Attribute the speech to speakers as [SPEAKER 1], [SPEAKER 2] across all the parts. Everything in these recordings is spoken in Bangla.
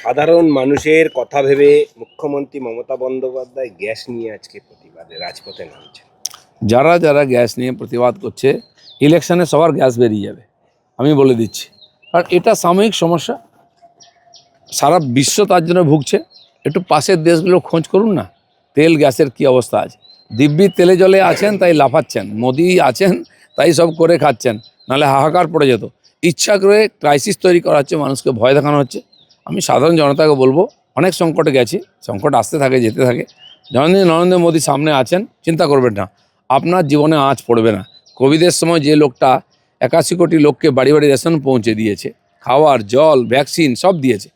[SPEAKER 1] সাধারণ মানুষের কথা ভেবে মুখ্যমন্ত্রী মমতা বন্দ্যোপাধ্যায় গ্যাস নিয়ে আজকে প্রতিবাদে রাজপথে নামছেন।
[SPEAKER 2] যারা যারা গ্যাস নিয়ে প্রতিবাদ করছে, ইলেকশনে সবার গ্যাস বেরিয়ে যাবে, আমি বলে দিচ্ছি। আর এটা সাময়িক সমস্যা, সারা বিশ্ব তার জন্য ভুগছে। একটু পাশের দেশগুলো খোঁজ করুন না, তেল গ্যাসের কি অবস্থা আছে। দিব্যি তেলে জলে আছেন তাই লাফাচ্ছেন, মোদি আছেন তাই সব করে খাচ্ছেন, নাহলে হাহাকার পড়ে যেত। ইচ্ছা করে ক্রাইসিস তৈরি করা হচ্ছে, মানুষকে ভয় দেখানো হচ্ছে। আমি সাধারণ জনতাকে বলবো, অনেক সংকটে গেছি, সংকট আসতে থাকে যেতে থাকে। যতদিন নরেন্দ্র মোদী সামনে আছেন, চিন্তা করবেন না, আপনার জীবনে আঁচ পড়বে না। কোভিডের সময় যে লোকটা 81 কোটি লোককে বাড়ি বাড়ি রেশন পৌঁছে দিয়েছে, খাওয়ার জল ভ্যাকসিন সব দিয়েছে,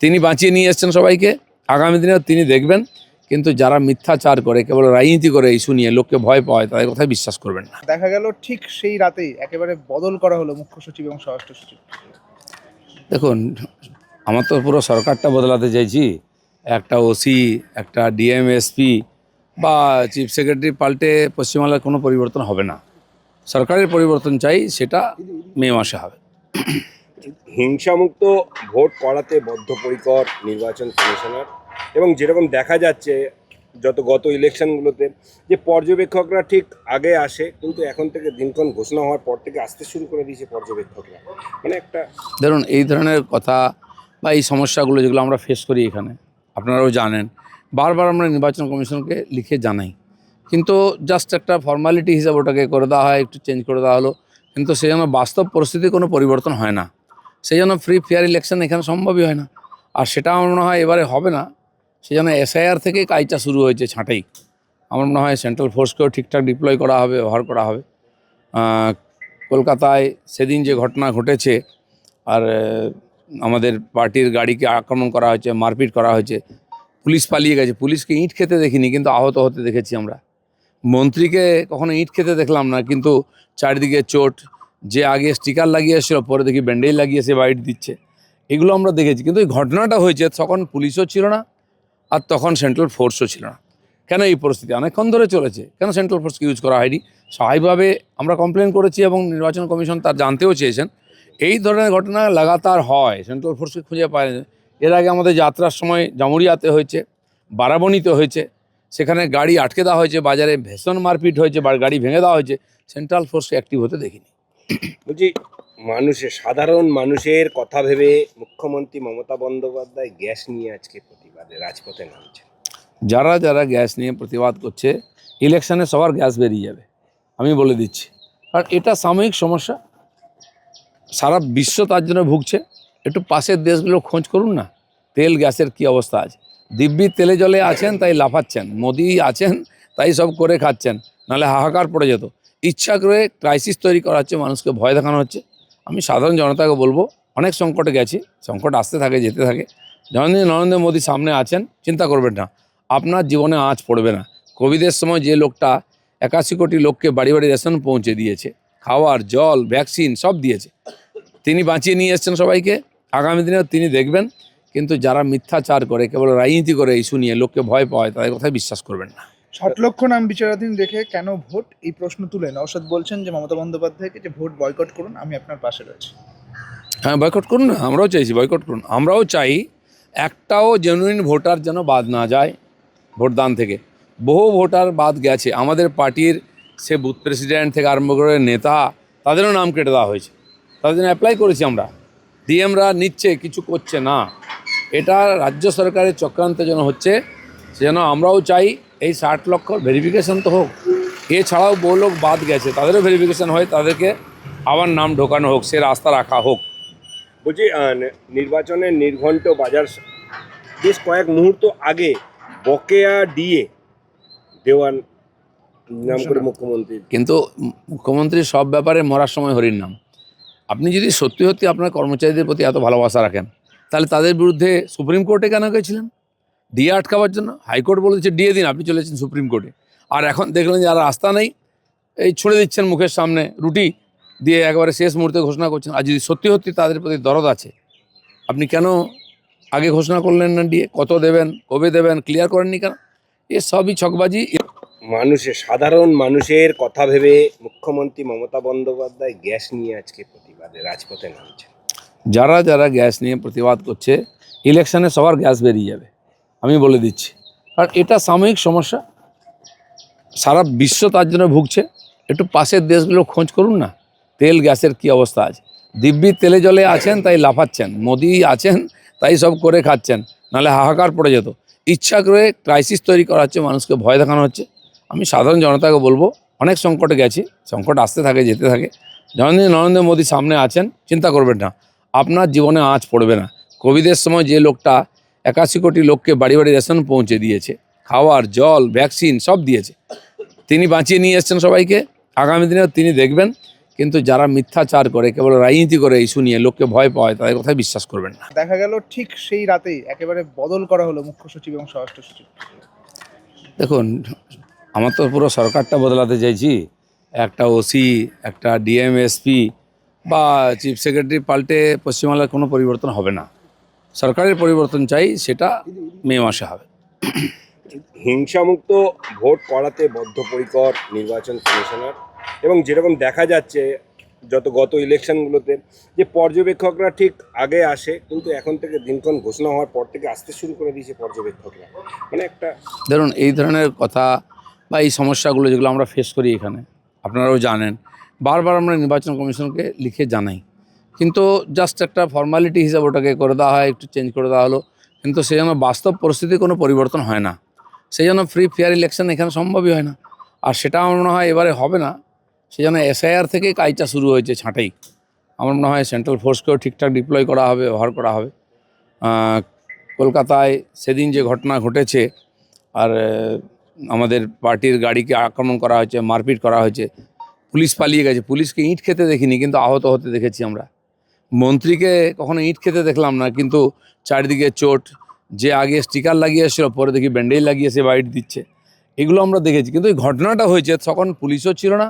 [SPEAKER 2] তিনি বাঁচিয়ে নিয়ে এসছেন সবাইকে। আগামী দিনেও তিনি দেখবেন। কিন্তু যারা মিথ্যাচার করে, কেবল রাজনীতি করে ইস্যু নিয়ে লোককে ভয় পায়, তাদের কথাই বিশ্বাস করবেন না।
[SPEAKER 3] দেখা গেল ঠিক সেই রাতেই একেবারে বদল করা হলো মুখ্য সচিব এবং স্বরাষ্ট্র সচিব।
[SPEAKER 2] দেখুন, আমার তো পুরো সরকারটা বদলাতে চাইছি। একটা ওসি, একটা ডিএমএসপি বা চিফ সেক্রেটারি পাল্টে পশ্চিমবাংলার কোনো পরিবর্তন হবে না। সরকারের পরিবর্তন চাই, সেটা মে মাসে হবে।
[SPEAKER 1] হিংসামুক্ত ভোট করাতে বদ্ধপরিকর নির্বাচন কমিশনার, এবং যেরকম দেখা যাচ্ছে গত ইলেকশনগুলোতে যে পর্যবেক্ষকরা ঠিক আগে আসে, কিন্তু এখন থেকে দিনক্ষণ ঘোষণা হওয়ার পর থেকে আসতে শুরু করে দিয়েছে পর্যবেক্ষকরা। মানে একটা
[SPEAKER 2] ধরুন, এই ধরনের কথা বা এই সমস্যাগুলো যেগুলো আমরা ফেস করি এখানে, আপনারাও জানেন, বারবার আমরা নির্বাচন কমিশনকে লিখে জানাই, কিন্তু জাস্ট একটা ফর্মালিটি হিসাবে ওটাকে করে দেওয়া হয়, একটু চেঞ্জ করে দেওয়া হলো। কিন্তু সেই জন্য বাস্তব পরিস্থিতির কোনো পরিবর্তন হয় না। সেই জন্য ফ্রি ফেয়ার ইলেকশন এখানে সম্ভবই হয় না। আর সেটা আমার মনে হয় এবারে হবে না। সেই জন্য এসআইআর থেকেই কাজটা শুরু হয়েছে, ছাঁটাই। আমার মনে হয় সেন্ট্রাল ফোর্সকেও ঠিকঠাক ডিপ্লয় করা হবে, ব্যবহার করা হবে। কলকাতায় সেদিন যে ঘটনা ঘটেছে, আর আমাদের পার্টির গাড়িকে আক্রমণ করা হয়েছে, মারপিট করা হয়েছে, পুলিশ পালিয়ে গেছে। পুলিশকে ইঁট খেতে দেখিনি, কিন্তু আহত হতে দেখেছি আমরা। মন্ত্রীকে কখনো ইঁট খেতে দেখলাম না, কিন্তু চারিদিকে চোট। যে আগে স্টিকার লাগিয়ে এসেছিল, পরে দেখি ব্যান্ডেজ লাগিয়ে সে বাইট দিচ্ছে, এগুলো আমরা দেখেছি। কিন্তু এই ঘটনাটা হয়েছে তখন পুলিশও ছিল না, আর তখন সেন্ট্রাল ফোর্সও ছিল না। কেন এই পরিস্থিতি অনেকক্ষণ ধরে চলেছে, কেন সেন্ট্রাল ফোর্সকে ইউজ করা হয়নি? স্বাভাবিকভাবে আমরা কমপ্লেন করেছি এবং নির্বাচন কমিশন তার জানতেও চেয়েছেন। এই ধরনের ঘটনা লাগাতার হয়, সেন্ট্রাল ফোর্সকে খুঁজে পায় না। এর আগে আমাদের যাত্রার সময় জামুরিয়াতে হয়েছে, বারাবণীতে হয়েছে, সেখানে গাড়ি আটকে দেওয়া হয়েছে, বাজারে ভীষণ মারপিট হয়েছে, গাড়ি ভেঙে দেওয়া হয়েছে, সেন্ট্রাল ফোর্সকে অ্যাক্টিভ হতে দেখিনি।
[SPEAKER 1] বলছি, সাধারণ মানুষের কথা ভেবে মুখ্যমন্ত্রী মমতা বন্দ্যোপাধ্যায় গ্যাস নিয়ে আজকে প্রতিবাদে রাজপথে নামছেন।
[SPEAKER 2] যারা যারা গ্যাস নিয়ে প্রতিবাদ করছে, ইলেকশনে সবার গ্যাস বেরিয়ে যাবে, আমি বলে দিচ্ছি। আর এটা সাময়িক সমস্যা, সারা বিশ্ব তার জন্য ভুগছে। একটু পাশের দেশগুলো খোঁজ করুন না, তেল গ্যাসের কি অবস্থা আছে। দিব্যি তেলে জলে আছেন তাই লাফাচ্ছেন, মোদি আছেন তাই সব করে খাচ্ছেন, নাহলে হাহাকার পড়ে যেত। ইচ্ছা করে ক্রাইসিস তৈরি করা হচ্ছে, মানুষকে ভয় দেখানো হচ্ছে। আমি সাধারণ জনতাকে বলবো, অনেক সংকটে গেছি, সংকট আসতে থাকে যেতে থাকে। যতদিন নরেন্দ্র মোদী সামনে আছেন, চিন্তা করবেন না, আপনার জীবনে আঁচ পড়বে না। কোভিডের সময় যে লোকটা 81 কোটি লোককে বাড়ি বাড়ি রেশন পৌঁছে দিয়েছে, খাওয়ার জল ভ্যাকসিন সব দিয়েছে, তিনি বাঁচিয়ে নিয়ে এসছেন সবাইকে। আগামী দিনেও তিনি দেখবেন। কিন্তু যারা মিথ্যাচার করে, কেবল রাজনীতি করে ইস্যু নিয়ে লোককে ভয় পায়, তাদের কথাই বিশ্বাস করবেন না।
[SPEAKER 3] 60 লক্ষ নাম বিচারাধীন রেখে কেন ভোট, এই প্রশ্ন তুলে নওশাদ বলছেন যে মমতা বন্দ্যোপাধ্যায়কে যে ভোট বয়কট করুন, আমি আপনার পাশে রয়েছি।
[SPEAKER 2] হ্যাঁ, বয়কট করুন না, আমরাও চাইছি বয়কট করুন। আমরাও চাই একটাও জেনুইন ভোটার যেন বাদ না যায় ভোটদান থেকে। বহু ভোটার বাদ গেছে আমাদের পার্টির, সে বুথ প্রেসিডেন্ট থেকে আরম্ভ করে নেতা, তাদেরও নাম কেটে দেওয়া হয়েছে। তাদের জন্য অ্যাপ্লাই করেছি আমরা, ডিএমরা নিচ্ছে, কিছু করছে না। এটা রাজ্য সরকারের চক্রান্ত যেন হচ্ছে, সেজন্য আমরাও চাই এই 60 লক্ষ ভেরিফিকেশান তো হোক। এছাড়াও বহু লোক বাদ গেছে, তাদেরও ভেরিফিকেশান হয়, তাদেরকে আবার নাম ঢোকানো হোক, সে রাস্তা রাখা হোক।
[SPEAKER 1] বলছি, নির্বাচনের নির্ঘণ্ট বাজার বেশ কয়েক মুহূর্ত আগে বকেয়া ডিএ দেওয়ার নাম করে মুখ্যমন্ত্রী।
[SPEAKER 2] কিন্তু মুখ্যমন্ত্রী সব ব্যাপারে মরার সময় হরির নাম। আপনি যদি সত্যি সত্যি আপনার কর্মচারীদের প্রতি এত ভালোবাসা রাখেন, তাহলে তাদের বিরুদ্ধে সুপ্রিম কোর্টে কেন গেছিলেন ডিএ আটকাবার জন্য? হাইকোর্ট বলেছে ডিএ দিন, আপনি চলেছেন সুপ্রিম কোর্টে। আর এখন দেখলেন যে আর রাস্তা নেই, এই ছুড়ে দিচ্ছেন মুখের সামনে রুটি দিয়ে, একেবারে শেষ মুহূর্তে ঘোষণা করছেন। আর যদি সত্যি সত্যি তাদের প্রতি দরদ আছে, আপনি কেন আগে ঘোষণা করলেন না ডিএ? কত দেবেন, কবে দেবেন, ক্লিয়ার করেননি কেন? এ সবই ছকবাজি।
[SPEAKER 1] সাধারণ মানুষের কথা ভেবে মুখ্যমন্ত্রী মমতা বন্দ্যোপাধ্যায় গ্যাস নিয়ে আজকে প্রতিবাদে রাজপথে নামছেন।
[SPEAKER 2] যারা যারা গ্যাস নিয়ে প্রতিবাদ করছে ইলেকশনে সবার গ্যাস বেরিয়ে যাবে, আমি বলে দিচ্ছি। কারণ এটা সাময়িক সমস্যা, সারা বিশ্ব তার জন্য ভুগছে। একটু পাশের দেশগুলো খোঁজ করুন না, তেল গ্যাসের কি অবস্থা আছে। দিব্যি তেলে জলে আছেন তাই লাফাচ্ছেন, মোদি আছেন তাই সব করে খাচ্ছেন, নাহলে হাহাকার পড়ে যেত। ইচ্ছা করে ক্রাইসিস তৈরি করা হচ্ছে, মানুষকে ভয় দেখানো হচ্ছে। আমি সাধারণ জনতাকে বলবো, অনেক সংকটে গেছি, সংকট আসতে থাকে যেতে থাকে। যখনদিন নরেন্দ্র মোদী সামনে আছেন, চিন্তা করবেন না, আপনার জীবনে আঁচ পড়বে না। কোভিডের সময় যে লোকটা 81 কোটি লোককে বাড়ি বাড়ি রেশন পৌঁছে দিয়েছে, খাওয়ার জল ভ্যাকসিন সব দিয়েছে, তিনি বাঁচিয়ে নিয়ে এসছেন সবাইকে। আগামী দিনেও তিনি দেখবেন। কিন্তু যারা মিথ্যাচার করে, কেবল রাজনীতি করে ইস্যু নিয়ে লোককে ভয় পায়, তাদের কথায় বিশ্বাস করবেন না।
[SPEAKER 3] দেখা গেল ঠিক সেই রাতেই একেবারে বদল করা হলো মুখ্য সচিব এবং স্বরাষ্ট্র সচিব।
[SPEAKER 2] দেখুন, আমার তো পুরো সরকারটা বদলাতে চাইছি। একটা ওসি, একটা ডিএমএসপি বা চিফ সেক্রেটারি পাল্টে পশ্চিমবাংলার কোনো পরিবর্তন হবে না। সরকারের পরিবর্তন চাই, সেটা মে মাসে হবে।
[SPEAKER 1] হিংসামুক্ত ভোট করাতে বদ্ধপরিকর নির্বাচন কমিশনার, এবং যেরকম দেখা যাচ্ছে গত ইলেকশনগুলোতে যে পর্যবেক্ষকরা ঠিক আগে আসে, কিন্তু এখন থেকে দিনক্ষণ ঘোষণা হওয়ার পর থেকে আসতে শুরু করে দিয়েছে পর্যবেক্ষকরা। মানে একটা
[SPEAKER 2] ধরুন, এই ধরনের কথা বা এই সমস্যাগুলো যেগুলো আমরা ফেস করি এখানে, আপনারাও জানেন, বারবার আমরা নির্বাচন কমিশনকে লিখে জানাই, কিন্তু জাস্ট একটা ফর্মালিটি হিসাবে ওটাকে করে দেওয়া হয়, একটু চেঞ্জ করে দেওয়া হলো, কিন্তু সেই জন্য বাস্তব পরিস্থিতি কোনো পরিবর্তন হয় না। সেই জন্য ফ্রি ফেয়ার ইলেকশন এখানে সম্ভবই হয় না। আর সেটা আমার মনে হয় এবারে হবে না। সেই জন্য এসআইআর থেকেই কাজটা শুরু হয়েছে ছাঁটাই। আমার মনে হয় সেন্ট্রাল ফোর্সকেও ঠিকঠাক ডিপ্লয় করা হবে, ব্যবহার করা হবে। কলকাতায় সেদিন যে ঘটনা ঘটেছে, আর আমাদের পার্টির গাড়িকে আক্রমণ করা হয়েছে, মারপিট করা হয়েছে, পুলিশ পালিয়ে গেছে। পুলিশকে ইঁট খেতে দেখিনি, কিন্তু আহত হতে দেখেছি আমরা। মন্ত্রীকে কখনো ইঁট খেতে দেখলাম না, কিন্তু চারিদিকে চোট। যে আগে স্টিকার লাগিয়ে এসেছিল, পরে দেখি ব্যান্ডেজ লাগিয়ে সে বাইট দিচ্ছে, এগুলো আমরা দেখেছি। কিন্তু এই ঘটনাটা হয়েছে তখন পুলিশও ছিল না,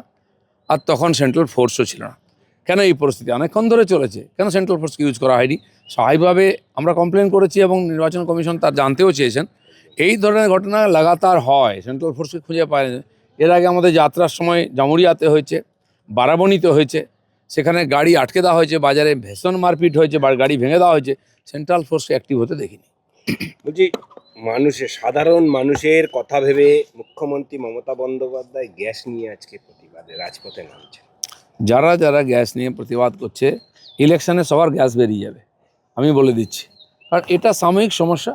[SPEAKER 2] আর তখন সেন্ট্রাল ফোর্সও ছিল না। কেন এই পরিস্থিতি অনেকক্ষণ ধরে চলেছে, কেন সেন্ট্রাল ফোর্সকে ইউজ করা হয়নি? স্বাভাবিকভাবে আমরা কমপ্লেন করেছি এবং নির্বাচন কমিশন তার জানতেও চেয়েছেন। এই ধরনের ঘটনা লাগাতার হয়, সেন্ট্রাল ফোর্সকে খুঁজে পায় না। এর আগে আমাদের যাত্রার সময় জামুরিয়াতে হয়েছে, বারাবণীতে হয়েছে, সেখানে গাড়ি আটকে দেওয়া হয়েছে, বাজারে ভীষণ মারপিট হয়েছে, গাড়ি ভেঙে দেওয়া হয়েছে, সেন্ট্রাল ফোর্সকে অ্যাক্টিভ হতে দেখিনি।
[SPEAKER 1] বলছি, সাধারণ মানুষের কথা ভেবে মুখ্যমন্ত্রী মমতা বন্দ্যোপাধ্যায় গ্যাস নিয়ে আজকে প্রতিবাদে রাজপথে নামছেন।
[SPEAKER 2] যারা যারা গ্যাস নিয়ে প্রতিবাদ করছে ইলেকশনে সবার গ্যাস বেরিয়ে যাবে, আমি বলে দিচ্ছি। কারণ এটা সাময়িক সমস্যা,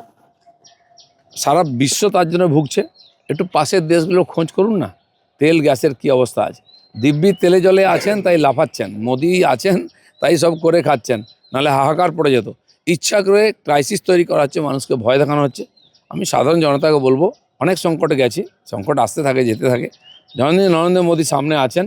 [SPEAKER 2] সারা বিশ্ব তার জন্য ভুগছে। একটু পাশের দেশগুলো খোঁজ করুন না, তেল গ্যাসের কি অবস্থা আছে। দিব্যি তেলে জলে আছেন তাই লাফাচ্ছেন, মোদি আছেন তাই সব করে খাচ্ছেন, নাহলে হাহাকার পড়ে যেত। ইচ্ছা করে ক্রাইসিস তৈরি করা হচ্ছে, মানুষকে ভয় দেখানো হচ্ছে। আমি সাধারণ জনতাকে বলবো, অনেক সংকটে গেছি, সংকট আসতে থাকে যেতে থাকে। যখনদিন নরেন্দ্র মোদী সামনে আছেন,